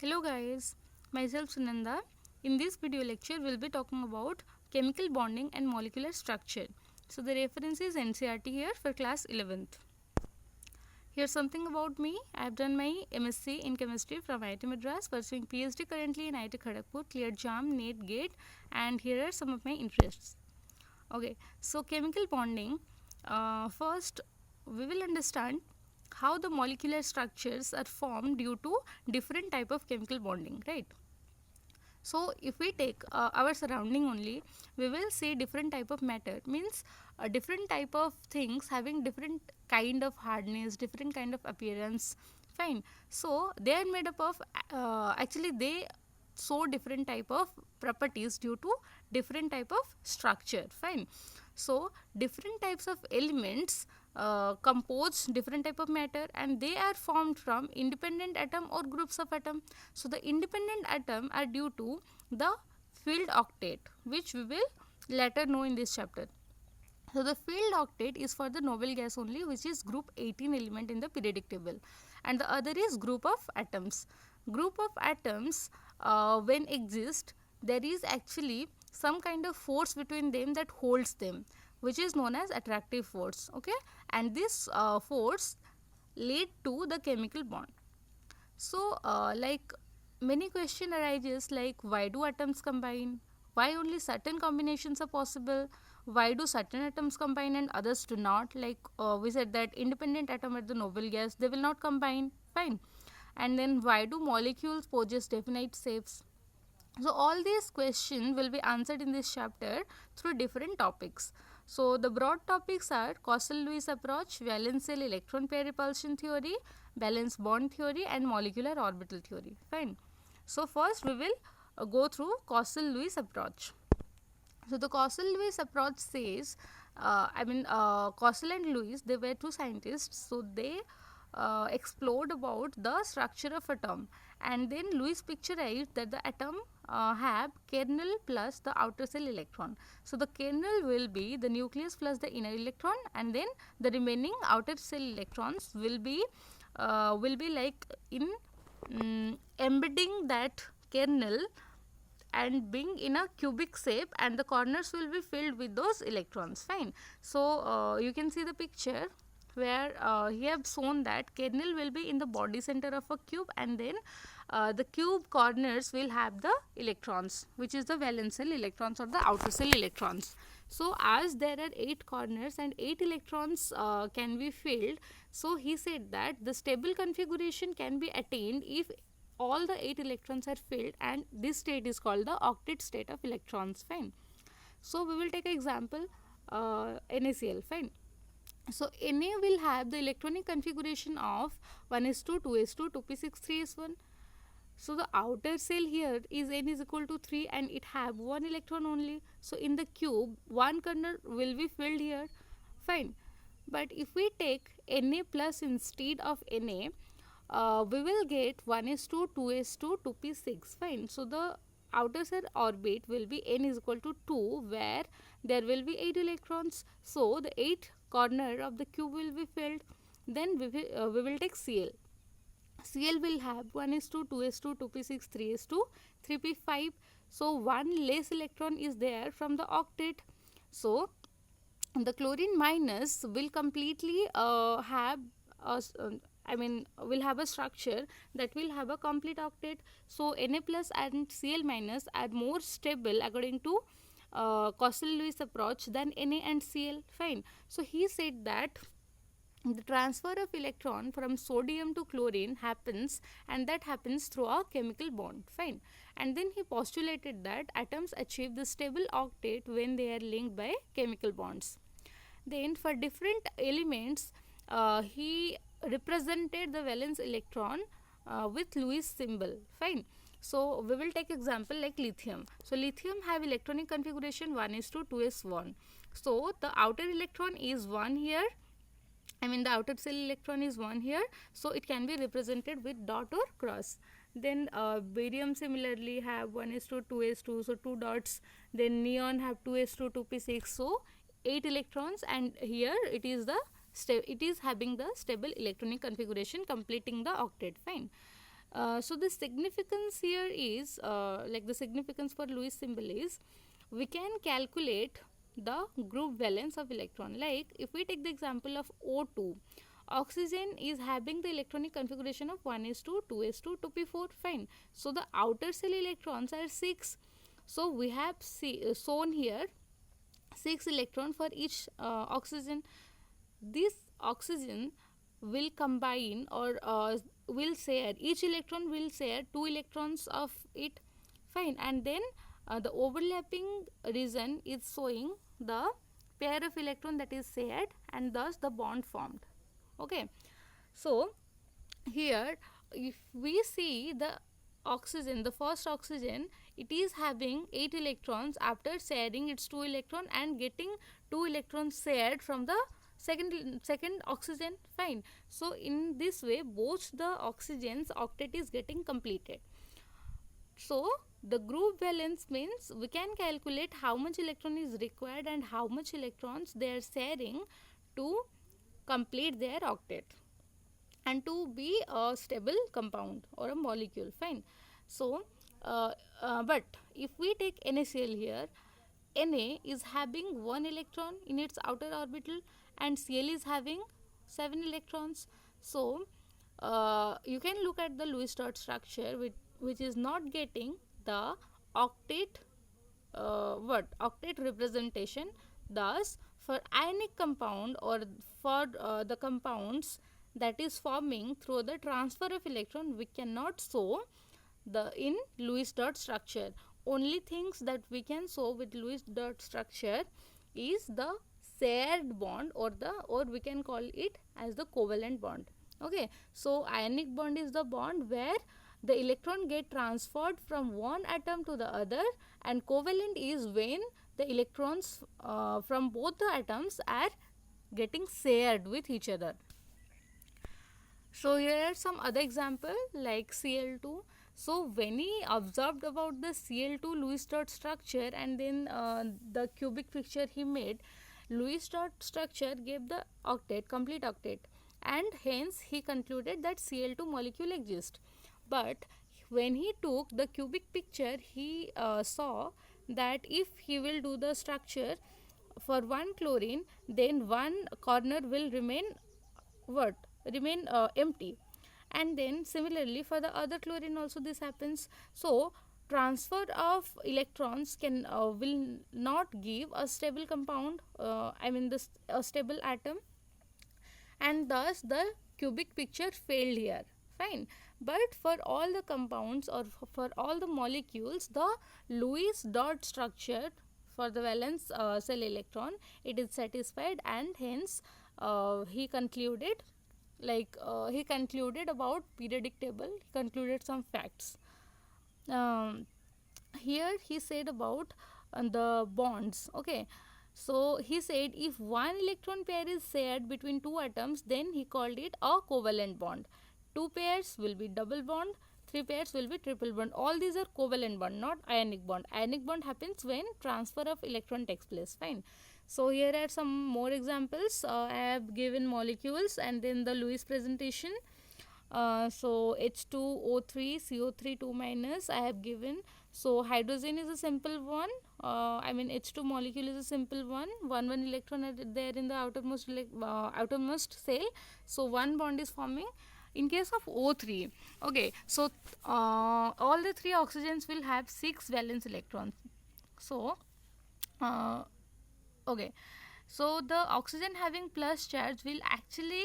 Hello guys, myself Sunanda. In this video lecture, we'll be talking about chemical bonding and molecular structure. So the reference is NCERT here for class 11th. Here's something about me. I have done my MSc in chemistry from IIT Madras, pursuing PhD currently in IIT Kharagpur, cleared JAM, NET, GATE, and here are some of my interests. Okay, so chemical bonding. First, we will understand how the molecular structures are formed due to different type of chemical bonding, right? So if we take our surrounding only, we will see different type of matter, means a different type of things having different kind of hardness, different kind of appearance, fine. So they are made up of actually they show different type of properties due to different type of structure, fine. So different types of elements compose different type of matter, and they are formed from independent atom or groups of atom. So the independent atom are due to the field octet, which we will later know in this chapter. So the field octet is for the noble gas only, which is group 18 element in the periodic table, and the other is group of atoms. Group of atoms when exist, there is actually some kind of force between them that holds them, which is known as attractive force, okay, and this force lead to the chemical bond. So like many question arises, like why do atoms combine, why only certain combinations are possible, why do certain atoms combine and others do not, like we said that independent atom at the noble gas, they will not combine, fine. And then why do molecules possess definite shapes? So all these questions will be answered in this chapter through different topics. So the broad topics are Costello-Lewis approach, valence shell electron pair repulsion theory, valence bond theory, and molecular orbital theory, fine. So first we will go through Costello-Lewis approach. So the Costello-Lewis approach says, Costello and Lewis, they were two scientists, so they explored about the structure of atom, and then Lewis picturized that the atom have kernel plus the outer shell electron. So the kernel will be the nucleus plus the inner electron, and then the remaining outer shell electrons will be like in embedding that kernel and being in a cubic shape, and the corners will be filled with those electrons, fine. So you can see the picture where he have shown that kernel will be in the body center of a cube, and then the cube corners will have the electrons, which is the valence shell electrons or the outer shell electrons. So as there are 8 corners and 8 electrons can be filled, so he said that the stable configuration can be attained if all the 8 electrons are filled, and this state is called the octet state of electrons, fine. So we will take an example, NaCl, fine. So Na will have the electronic configuration of 1s2, 2s2, 2p6, 3s1. So the outer shell here is N is equal to 3 and it have one electron only. So in the cube, one corner will be filled here, fine. But if we take Na plus instead of Na, we will get 1s2, 2s2, 2p6, fine. So the outer shell orbit will be N is equal to 2, where there will be 8 electrons. So the 8 corner of the cube will be filled. Then we will take Cl. Cl will have 1s2, 2s2, 2p6, 3s2, 3p5. So one less electron is there from the octet. So the chlorine minus will completely have a will have a structure that will have a complete octet. So Na plus and Cl minus are more stable according to Costello-Lewis approach than Na and Cl, fine. So he said that the transfer of electron from sodium to chlorine happens, and that happens through a chemical bond, fine. And then he postulated that atoms achieve the stable octet when they are linked by chemical bonds. Then for different elements, he represented the valence electron with Lewis symbol, fine. So we will take example like lithium. So lithium have electronic configuration 1s2, 2s1. So the outer electron is 1 here, the outer shell electron is 1 here, so it can be represented with dot or cross. Then barium similarly have 1s2, 2s2, so 2 dots. Then neon have 2s2, 2p6, so 8 electrons, and here it is the it is having the stable electronic configuration completing the octet, fine. So the significance here is like the significance for Lewis symbol is we can calculate the group valence of electron. Like if we take the example of O2, oxygen is having the electronic configuration of 1s2, 2s2, 2p4, fine. So the outer cell electrons are 6. So we have shown here 6 electrons for each oxygen. This oxygen will combine or will share, each electron will share 2 electrons of it, fine, and then the overlapping region is showing the pair of electron that is shared and thus the bond formed. Okay, so here if we see the oxygen, the first oxygen, it is having 8 electrons after sharing its 2 electron and getting 2 electrons shared from the second oxygen, fine. So in this way both the oxygens octet is getting completed. So the group valence means we can calculate how much electron is required and how much electrons they are sharing to complete their octet and to be a stable compound or a molecule, fine. So but if we take NaCl here, Na is having 1 electron in its outer orbital and Cl is having 7 electrons. So you can look at the Lewis dot structure which is not getting the octet octet representation. Thus for ionic compound or for the compounds that is forming through the transfer of electron, we cannot show the in Lewis dot structure. Only things that we can show with Lewis dot structure is the shared bond or we can call it as the covalent bond. Okay, so ionic bond is the bond where the electron get transferred from one atom to the other, and covalent is when the electrons from both the atoms are getting shared with each other. So here are some other example like Cl2. So when he observed about the Cl2 Lewis dot structure and then the cubic picture he made, Lewis dot structure gave the octet, complete octet, and hence he concluded that Cl2 molecule exists. But when he took the cubic picture, he saw that if he will do the structure for one chlorine, then one corner will remain empty, and then similarly for the other chlorine also this happens. So transfer of electrons can will not give a stable compound, a stable atom, and thus the cubic picture failed here, fine. But for all the compounds or for all the molecules, the Lewis dot structure for the valence cell electron, it is satisfied, and hence he concluded about periodic table, he concluded some facts. Here he said about the bonds. Okay, so he said if one electron pair is shared between two atoms, then he called it a covalent bond. 2 pairs will be double bond, 3 pairs will be triple bond. All these are covalent bond, not ionic bond. Ionic bond happens when transfer of electron takes place, fine. So here are some more examples. I have given molecules and then the Lewis presentation. So H2O3 CO3 2 minus I have given. So hydrogen is a simple one. H2 molecule is a simple one. One electron are there in the outermost cell. So one bond is forming. In case of O3, okay, so all the 3 oxygens will have 6 valence electrons. So okay, so the oxygen having plus charge will actually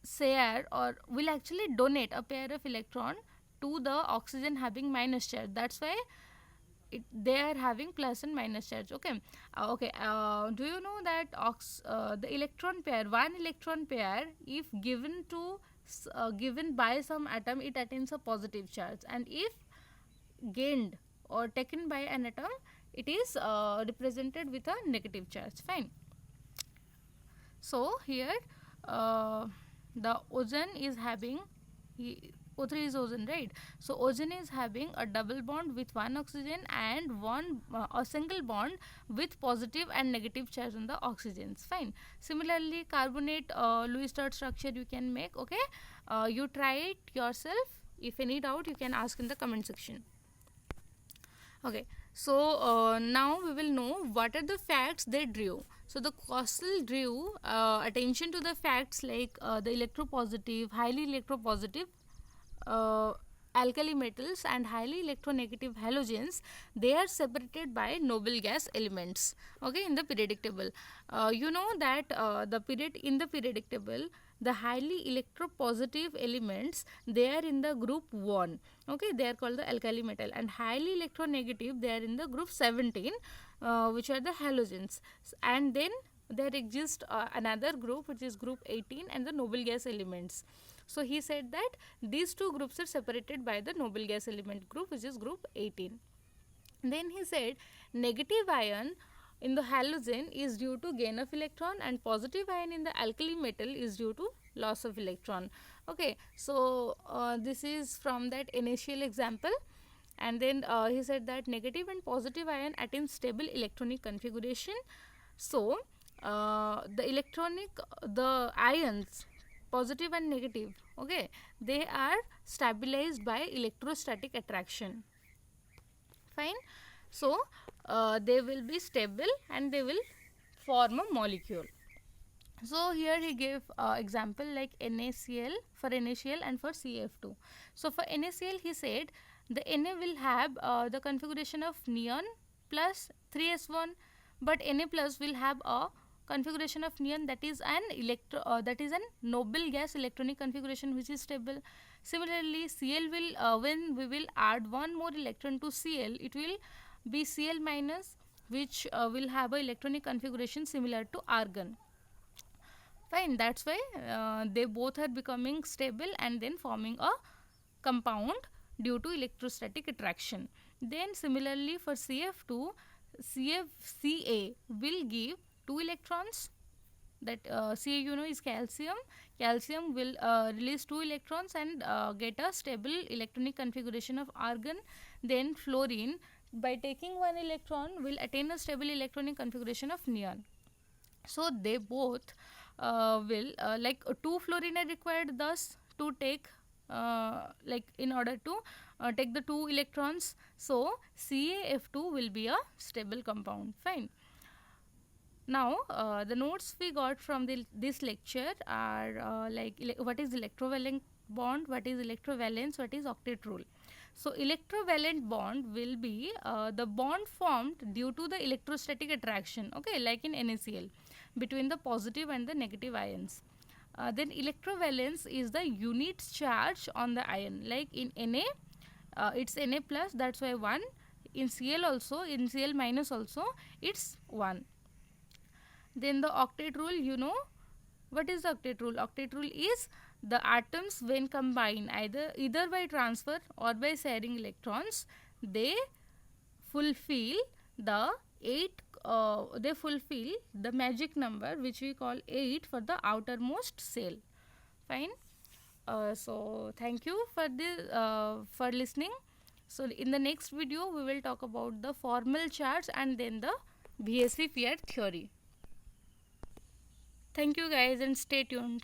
share or will actually donate a pair of electron to the oxygen having minus charge. That's why they are having plus and minus charge. Okay, do you know that the electron pair, one electron pair, if given by some atom, it attains a positive charge, and if gained or taken by an atom, it is represented with a negative charge, fine. So here the ozone is having O3 is ozone, right? So ozone is having a double bond with one oxygen and a single bond with positive and negative charge on the oxygens, fine. Similarly carbonate Lewis dot structure you can make. Okay, you try it yourself. If any doubt, you can ask in the comment section. Okay, so now we will know what are the facts they drew. So the Kosel drew attention to the facts like the electropositive, highly electropositive alkali metals and highly electronegative halogens. They are separated by noble gas elements, okay, in the periodic table. You know that the periodic table, the highly electropositive elements, they are in the group 1, okay, they are called the alkali metal, and highly electronegative, they are in the group 17, which are the halogens. And then there exists another group, which is group 18, and the noble gas elements. So he said that these two groups are separated by the noble gas element group, which is group 18. Then he said negative ion in the halogen is due to gain of electron, and positive ion in the alkali metal is due to loss of electron. Okay, so this is from that initial example. And then he said that negative and positive ion attain stable electronic configuration. So the ions, positive and negative, okay, they are stabilized by electrostatic attraction. Fine. So they will be stable and they will form a molecule. So here he gave example like NaCl, for NaCl and for CF2. So for NaCl he said the Na will have the configuration of neon plus 3s1, but Na plus will have a configuration of neon that is an noble gas electronic configuration which is stable. Similarly, Cl will when we will add one more electron to Cl, it will be Cl minus, which will have a electronic configuration similar to argon. Fine, that's why they both are becoming stable and then forming a compound due to electrostatic attraction. Then similarly for CF2, Ca will give 2 electrons, that Ca you know is calcium. Calcium will release 2 electrons and get a stable electronic configuration of argon. Then fluorine, by taking 1 electron, will attain a stable electronic configuration of neon. So they both will like 2 fluorine are required thus to take like in order to take the 2 electrons. So CaF2 will be a stable compound. Fine. Now the notes we got from this lecture are like what is electrovalent bond, what is electrovalence, what is octet rule. So electrovalent bond will be the bond formed due to the electrostatic attraction, okay, like in NaCl, between the positive and the negative ions. Then electrovalence is the unit charge on the ion, like in Na it's Na plus, that's why 1. In Cl also, in Cl minus also, it's 1. Then the octet rule, you know what is the octet rule? Octet rule is the atoms when combined either by transfer or by sharing electrons, they fulfill the magic number which we call 8 for the outermost cell. Fine. So thank you for this for listening. So in the next video we will talk about the formal charge and then the VSV pair theory. Thank you guys and stay tuned.